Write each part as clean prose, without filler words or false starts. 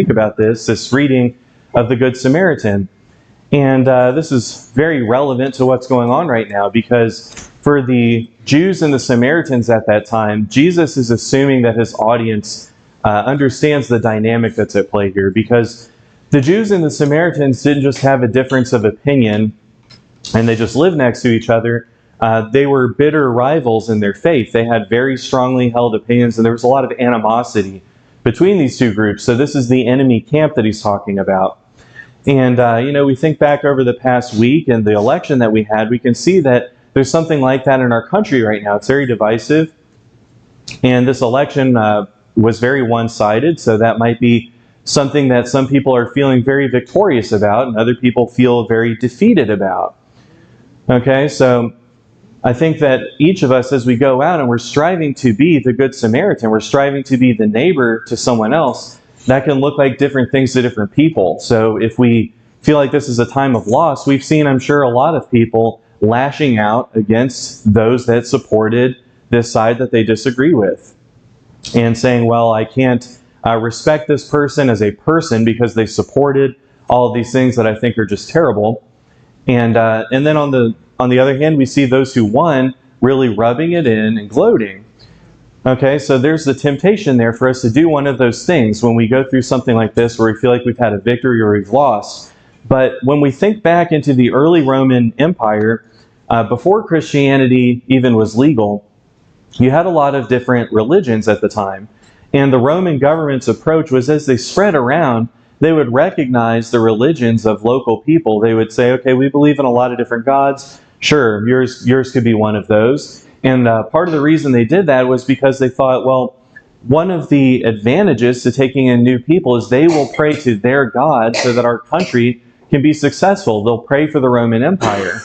think about this reading of the Good Samaritan. And this is very relevant to what's going on right now, because for the Jews and the Samaritans at that time, Jesus is assuming that his audience understands the dynamic that's at play here, because the Jews and the Samaritans didn't just have a difference of opinion and they just lived next to each other. They were bitter rivals in their faith. They had very strongly held opinions, and there was a lot of animosity between these two groups. So this is the enemy camp that he's talking about. And, we think back over the past week and the election that we had, we can see that there's something like that in our country right now. It's very divisive. And this election was very one-sided, so that might be something that some people are feeling very victorious about and other people feel very defeated about. Okay, so I think that each of us, as we go out and we're striving to be the Good Samaritan, we're striving to be the neighbor to someone else, that can look like different things to different people. So if we feel like this is a time of loss, we've seen, I'm sure, a lot of people lashing out against those that supported this side that they disagree with, and saying, well, I can't respect this person as a person because they supported all of these things that I think are just terrible. And then on the other hand, we see those who won really rubbing it in and gloating. Okay, so there's the temptation there for us to do one of those things when we go through something like this where we feel like we've had a victory or we've lost. But when we think back into the early Roman Empire, before Christianity even was legal, you had a lot of different religions at the time. And the Roman government's approach was, as they spread around, they would recognize the religions of local people. They would say, okay, we believe in a lot of different gods. Sure, yours could be one of those. And part of the reason they did that was because they thought, well, one of the advantages to taking in new people is they will pray to their God so that our country can be successful. They'll pray for the Roman Empire.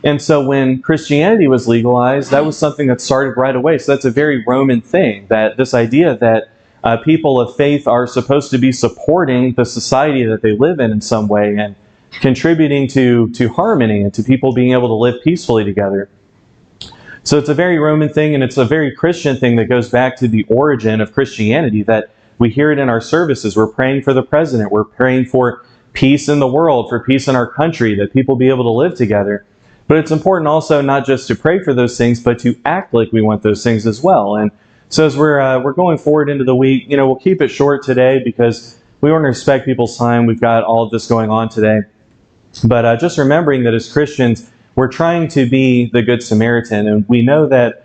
And so when Christianity was legalized, that was something that started right away. So that's a very Roman thing, that this idea that people of faith are supposed to be supporting the society that they live in some way and contributing to harmony and to people being able to live peacefully together. So it's a very Roman thing, and it's a very Christian thing that goes back to the origin of Christianity, that we hear it in our services. We're praying for the president. We're praying for peace in the world, for peace in our country, that people be able to live together. But it's important also not just to pray for those things, but to act like we want those things as well. And so as we're going forward into the week, we'll keep it short today because we want to respect people's time. We've got all of this going on today. But just remembering that as Christians, we're trying to be the Good Samaritan, and we know that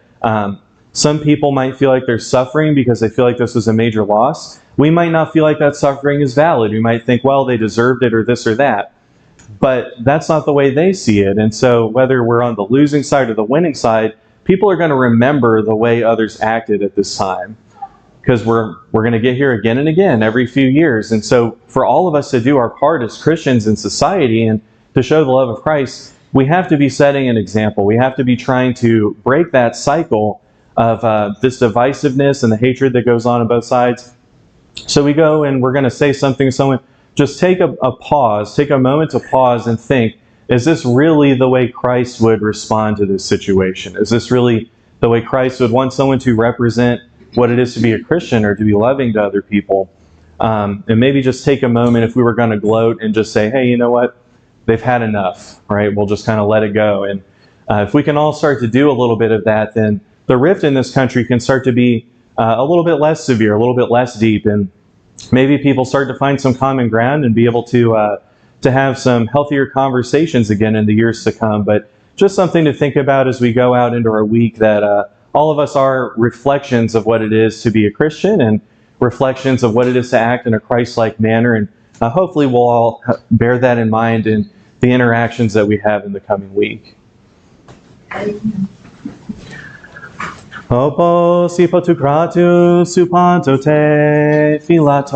some people might feel like they're suffering because they feel like this was a major loss. We might not feel like that suffering is valid. We might think, well, they deserved it or this or that. But that's not the way they see it. And so whether we're on the losing side or the winning side, people are going to remember the way others acted at this time, because we're going to get here again and again every few years. And so for all of us to do our part as Christians in society and to show the love of Christ, we have to be setting an example. We have to be trying to break that cycle of this divisiveness and the hatred that goes on both sides. So we go and we're going to say something to someone. Just take a pause, take a moment to pause and think, is this really the way Christ would respond to this situation? Is this really the way Christ would want someone to represent what it is to be a Christian or to be loving to other people? And maybe just take a moment, if we were going to gloat, and just say, hey, you know what? They've had enough, right? We'll just kind of let it go. And if we can all start to do a little bit of that, then the rift in this country can start to be a little bit less severe, a little bit less deep, and maybe people start to find some common ground and be able to have some healthier conversations again in the years to come. But just something to think about as we go out into our week, that all of us are reflections of what it is to be a Christian and reflections of what it is to act in a Christ-like manner. And hopefully we'll all bear that in mind in the interactions that we have in the coming week. Opos hypotokratus supanto te philato.